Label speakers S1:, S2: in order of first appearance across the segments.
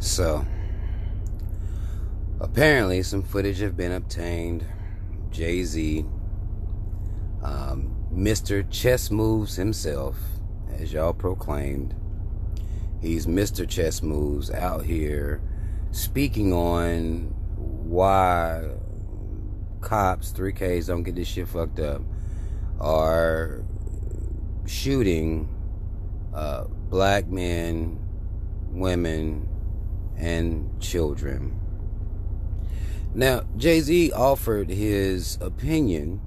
S1: So, apparently some footage have been obtained. Jay-Z, Mr. Chess Moves himself, as y'all proclaimed. He's Mr. Chess Moves out here speaking on why cops, 3Ks, don't get this shit fucked up, are shooting black men, women, and children. Now, Jay-Z offered his opinion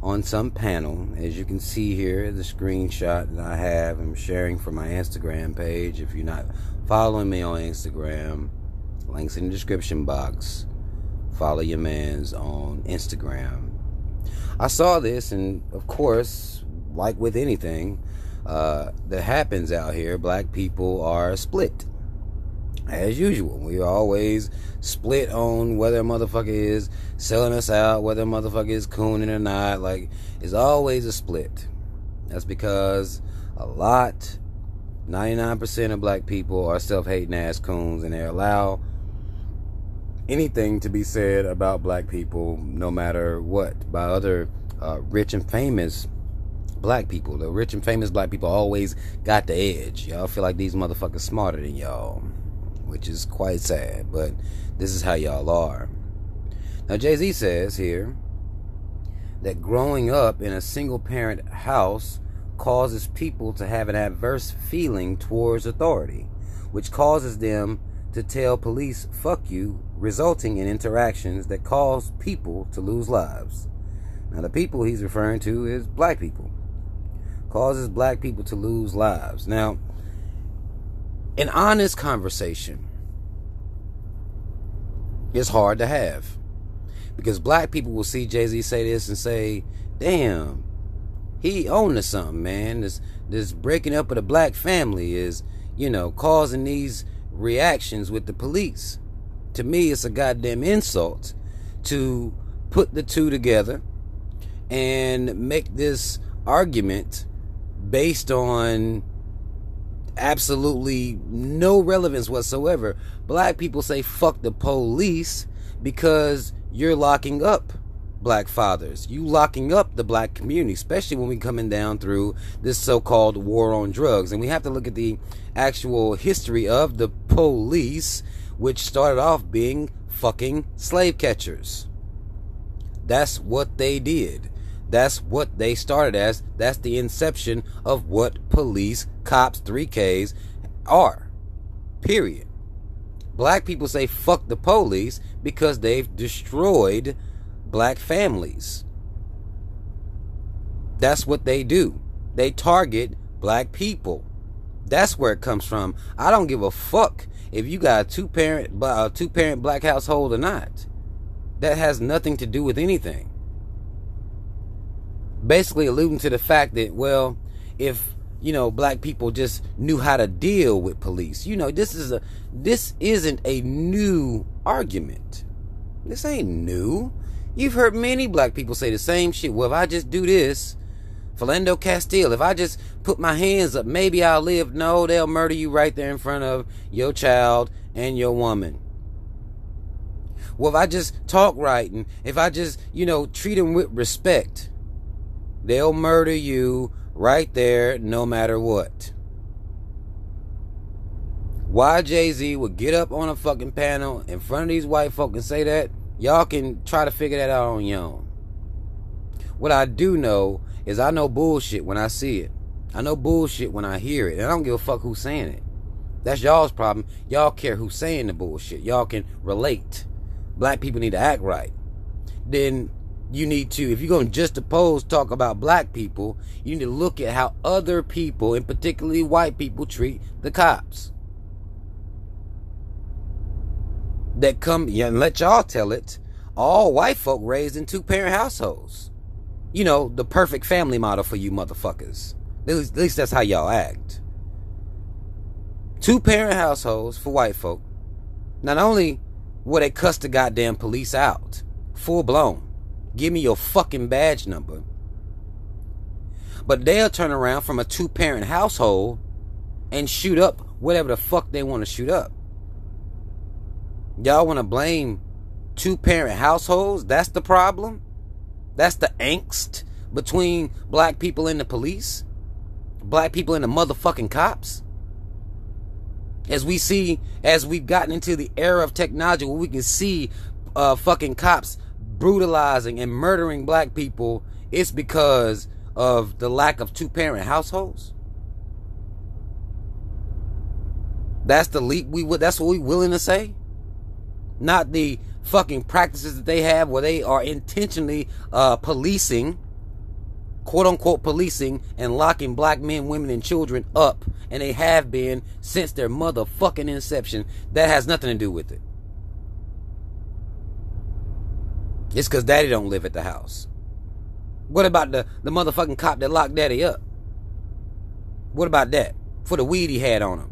S1: on some panel, as you can see here, the screenshot that I have. I'm sharing from my Instagram page. If you're not following me on Instagram, links in the description box. Follow your mans on Instagram. I saw this, and of course, like with anything that happens out here, black people are split. As usual, we always split on whether a motherfucker is selling us out, whether a motherfucker is cooning or not. Like, it's always a split. That's because 99% of black people are self-hating ass coons, and they allow anything to be said about black people, no matter what, by other rich and famous black people. The rich and famous black people always got the edge. Y'all feel like these motherfuckers smarter than y'all, which is quite sad, but this is how y'all are. Now, Jay-Z says here that growing up in a single-parent house causes people to have an adverse feeling towards authority, which causes them to tell police, fuck you, resulting in interactions that cause people to lose lives. Now, the people he's referring to is black people. Causes black people to lose lives. Now, an honest conversation is hard to have, because black people will see Jay-Z say this and say, damn, he owned to something, man. This breaking up of the black family is, causing these reactions with the police. To me, it's a goddamn insult to put the two together and make this argument based on absolutely no relevance whatsoever. Black people say fuck the police because you're locking up black fathers. You locking up the black community, especially when we coming down through this so-called war on drugs. And we have to look at the actual history of the police, which started off being fucking slave catchers. That's what they did. That's what they started as. That's the inception of what police, cops, 3Ks are. Period. Black people say fuck the police because they've destroyed black families. That's what they do. They target black people. That's where it comes from. I don't give a fuck if you got a two-parent black household or not. That has nothing to do with anything. Basically alluding to the fact that, well, if black people just knew how to deal with police, this isn't a new argument. This ain't new. You've heard many black people say the same shit. Well, if I just do this, Philando Castile, if I just put my hands up, maybe I'll live. No, they'll murder you right there in front of your child and your woman. Well, if I just talk right, and if I just, treat them with respect, they'll murder you right there no matter what. Why Jay-Z would get up on a fucking panel in front of these white folk and say that, y'all can try to figure that out on your own. What I do know is I know bullshit when I see it. I know bullshit when I hear it. And I don't give a fuck who's saying it. That's y'all's problem. Y'all care who's saying the bullshit. Y'all can relate. Black people need to act right. Then you need to, if you're going to just talk about black people, you need to look at how other people, and particularly white people, treat the cops. That come, and let y'all tell it, all white folk raised in two-parent households. The perfect family model for you motherfuckers. At least that's how y'all act. Two-parent households for white folk. Not only will they cuss the goddamn police out, full blown, give me your fucking badge number, but they'll turn around from a two-parent household and shoot up whatever the fuck they want to shoot up. Y'all want to blame two-parent households? That's the problem? That's the angst between black people and the police? Black people and the motherfucking cops? As we've gotten into the era of technology where we can see fucking cops brutalizing and murdering black people, it's because of the lack of two-parent households? That's the leap that's what we willing to say? Not the fucking practices that they have where they are intentionally policing, quote-unquote policing, and locking black men, women, and children up. And they have been since their motherfucking inception. That has nothing to do with it. It's because daddy don't live at the house. What about the motherfucking cop that locked daddy up? What about that? For the weed he had on him.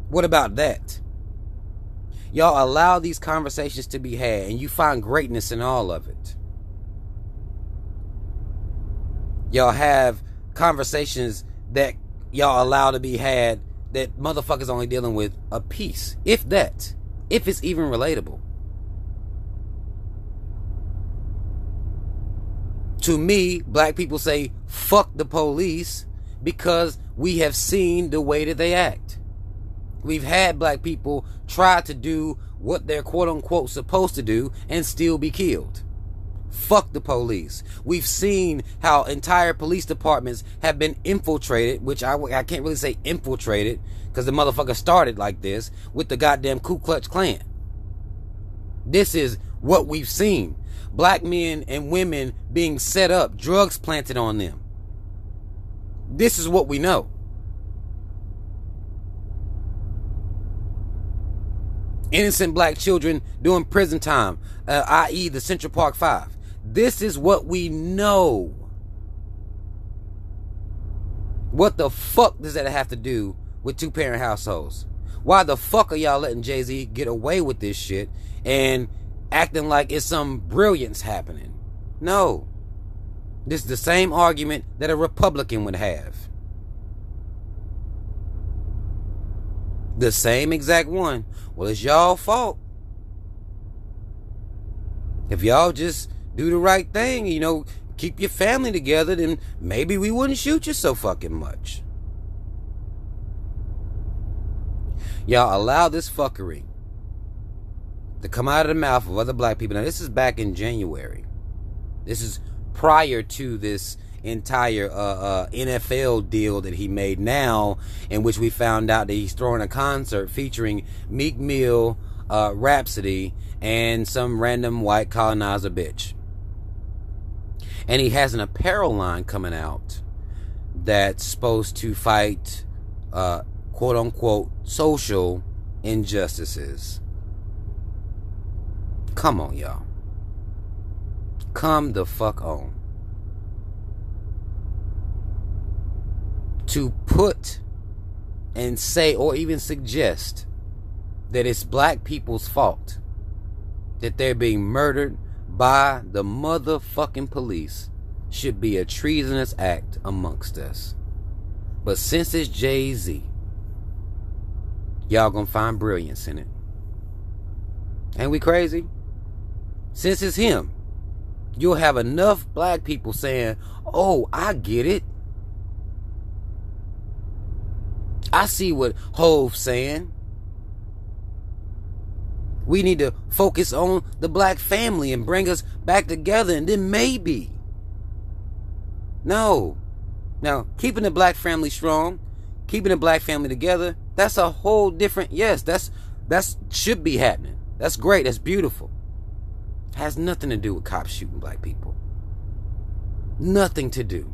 S1: What about that? Y'all allow these conversations to be had, and you find greatness in all of it. Y'all have conversations that y'all allow to be had that motherfuckers only dealing with a piece. If that. If it's even relatable. To me, black people say, fuck the police, because we have seen the way that they act. We've had black people try to do what they're quote-unquote supposed to do and still be killed. Fuck the police. We've seen how entire police departments have been infiltrated, which I can't really say infiltrated, because the motherfucker started like this, with the goddamn Ku Klux Klan. This is what we've seen. Black men and women being set up, drugs planted on them. This is what we know. Innocent black children doing prison time, i.e. the Central Park 5. This is what we know. What the fuck does that have to do with two-parent households? Why the fuck are y'all letting Jay-Z get away with this shit and acting like it's some brilliance happening? No. This is the same argument that a Republican would have. The same exact one. Well, it's y'all fault. If y'all just do the right thing, keep your family together, then maybe we wouldn't shoot you so fucking much. Y'all allow this fuckery to come out of the mouth of other black people. Now, this is back in January. This is prior to this entire NFL deal that he made now, in which we found out that he's throwing a concert featuring Meek Mill, Rhapsody, and some random white colonizer bitch. And he has an apparel line coming out that's supposed to fight quote-unquote social injustices. Come on, y'all. Come the fuck on. To put and say or even suggest that it's black people's fault that they're being murdered by the motherfucking police should be a treasonous act amongst us. But since it's Jay-Z, y'all gonna find brilliance in it. Ain't we crazy? Since it's him, you'll have enough black people saying, oh, I get it. I see what Hove's saying. We need to focus on the black family and bring us back together, and then maybe. No. Now, keeping the black family strong, keeping the black family together, that's a whole different, yes, that should be happening. That's great. That's beautiful. It has nothing to do with cops shooting black people. Nothing to do.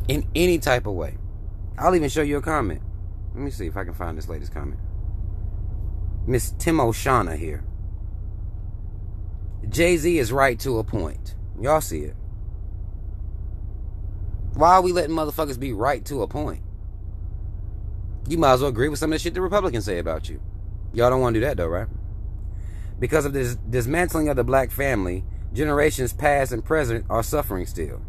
S1: In any type of way. I'll even show you a comment. Let me see if I can find this latest comment. Miss Timo Shana here. Jay-Z is right to a point. Y'all see it. Why are we letting motherfuckers be right to a point? You might as well agree with some of the shit the Republicans say about you. Y'all don't want to do that though, right? Because of this dismantling of the black family, generations past and present are suffering still.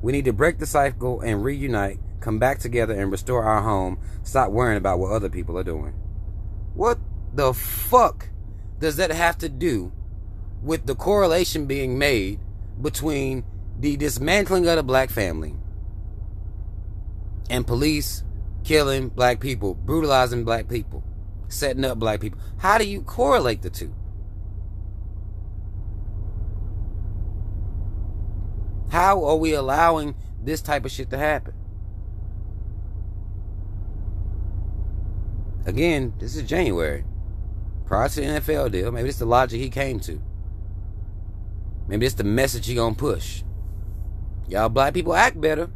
S1: We need to break the cycle and reunite, come back together and restore our home. Stop worrying about what other people are doing. What the fuck does that have to do with the correlation being made between the dismantling of the black family and police killing black people, brutalizing black people, setting up black people? How do you correlate the two? How are we allowing this type of shit to happen? Again, this is January. Prior to the NFL deal, maybe it's the logic he came to. Maybe it's the message he gonna push. Y'all black people act better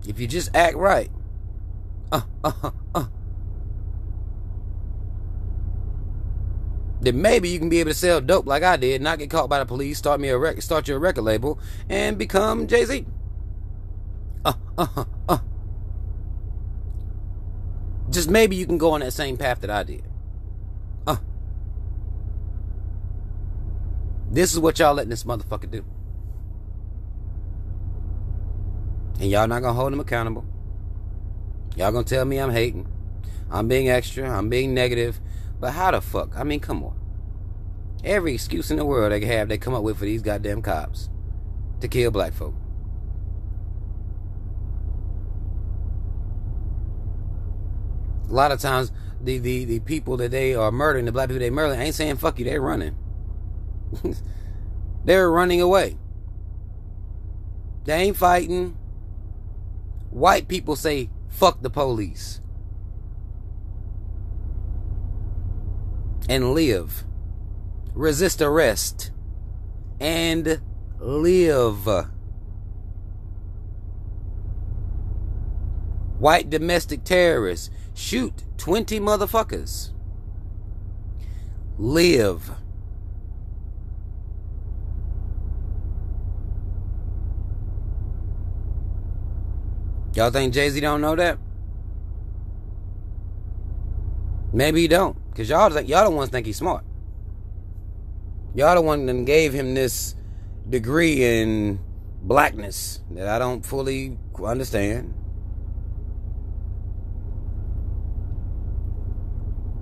S1: if you just act right. Then maybe you can be able to sell dope like I did, not get caught by the police, start you a record label, and become Jay-Z. Just maybe you can go on that same path that I did. This is what y'all letting this motherfucker do. And y'all not gonna hold him accountable. Y'all gonna tell me I'm hating, I'm being extra, I'm being negative. But how the fuck? I mean, come on. Every excuse in the world they have, they come up with for these goddamn cops to kill black folk. A lot of times, the people that they are murdering, the black people they murder, ain't saying fuck you, they're running. They're running away. They ain't fighting. White people say fuck the police and live. Resist arrest and live. White domestic terrorists shoot 20 motherfuckers. Live. Y'all think Jay-Z don't know that? Maybe he don't. Because y'all the ones think he's smart. Y'all the one that gave him this degree in blackness that I don't fully understand.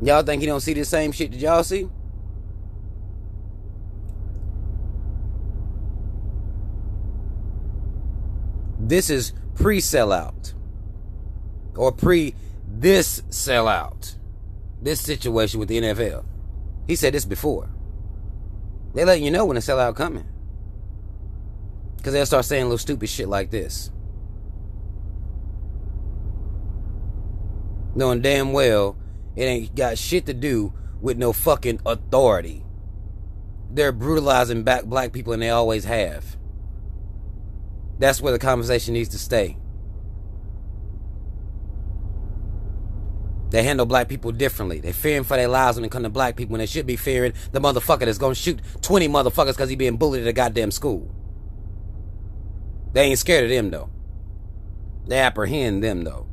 S1: Y'all think he don't see the same shit that y'all see? This is pre-sellout. Or this sellout. This situation with the NFL. He said this before. They letting you know when the sellout coming. Because they'll start saying little stupid shit like this. Knowing damn well it ain't got shit to do with no fucking authority. They're brutalizing black people and they always have. That's where the conversation needs to stay. They handle black people differently. They're fearing for their lives when it comes to black people, when they should be fearing the motherfucker that's gonna shoot 20 motherfuckers because he being bullied at a goddamn school. They ain't scared of them though. They apprehend them though.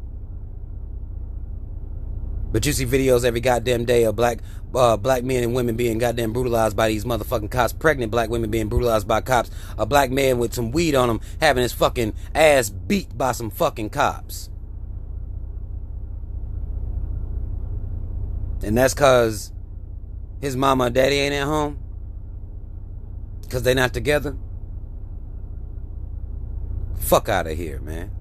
S1: But you see videos every goddamn day of black men and women being goddamn brutalized by these motherfucking cops. Pregnant black women being brutalized by cops. A black man with some weed on him having his fucking ass beat by some fucking cops. And that's cause his mama and daddy ain't at home? Cause they not together? Fuck out of here, man.